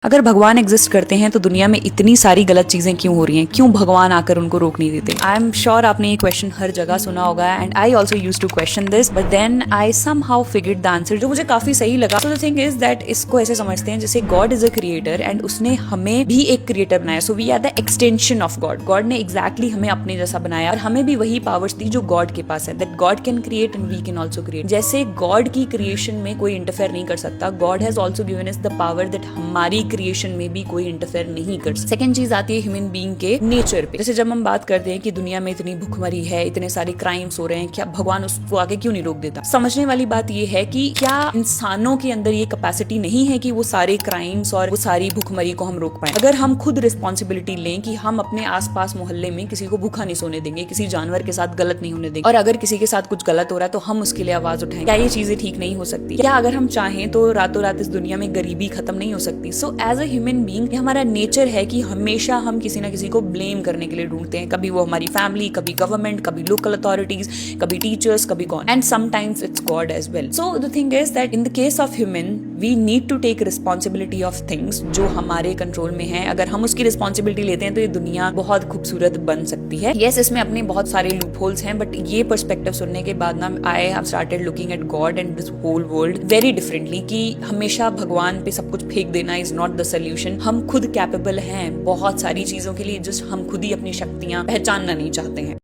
अगर भगवान एग्जिस्ट करते हैं तो दुनिया में इतनी सारी गलत चीजें क्यों हो रही हैं? क्यों भगवान आकर उनको रोक नहीं देते? आई एम श्योर आपने ये क्वेश्चन हर जगह सुना होगा and I also use to question this, but then I somehow figured the answer, जो मुझे काफी सही लगा। तो द थिंग इज दैट इसको ऐसे समझते हैं जैसे God is a creator and उसने हमें भी एक क्रिएटर बनाया, so we are the extension of God. God ने एग्जैक्टली हमें अपने जैसा बनाया और हमें भी वही पावर्स दी जो गॉड के पास है, that God can create and we can also create. जैसे गॉड की क्रिएशन में कोई इंटरफेयर नहीं कर सकता, God has also given us the power that हमारी क्रिएशन में भी कोई इंटरफेयर नहीं कर सकता। सेकंड चीज आती है ह्यूमन बीइंग के नेचर पे। जैसे जब हम बात करते हैं कि दुनिया में इतनी भुखमरी है, इतने सारे क्राइम्स हो रहे हैं, क्या भगवान उसको आगे क्यों नहीं रोक देता? समझने वाली बात ये है कि क्या इंसानों के अंदर ये कैपेसिटी नहीं है कि वो सारे क्राइम्स और वो सारी भुखमरी को हम रोक पाए? अगर हम खुद रिस्पॉन्सिबिलिटी लें कि हम अपने आसपास मोहल्ले में किसी को भूखा नहीं सोने देंगे, किसी जानवर के साथ गलत नहीं होने देंगे, और अगर किसी के साथ कुछ गलत हो रहा है तो हम उसके लिए आवाज उठाएं, क्या ये चीजें ठीक नहीं हो सकती? क्या अगर हम चाहें तो रातों रात इस दुनिया में गरीबी खत्म नहीं हो सकती? So as a human being हमारा नेचर है कि हमेशा हम किसी ना किसी को ब्लेम करने के लिए ढूंढते हैं। कभी वो हमारी फैमिली, कभी गवर्नमेंट, कभी लोकल अथॉरिटीज, कभी टीचर्स, कभी कौन, and sometimes it's God as well. So the thing is that in the case of human we need to take responsibility of things जो हमारे कंट्रोल में है। अगर हम उसकी रिस्पॉन्सिबिलिटी लेते हैं तो ये दुनिया बहुत खूबसूरत बन सकती है। यस, इसमें अपने बहुत सारे लूप होल्स हैं, बट ये पर्सपेक्टिव सुनने के बाद ना I have started looking at God and this whole world very differently, कि हमेशा भगवान पे सब कुछ फेंक देना इज नॉट द सोल्यूशन। हम खुद कैपेबल हैं बहुत सारी चीजों के लिए, जस्ट हम खुद ही अपनी शक्तियां पहचानना नहीं चाहते हैं।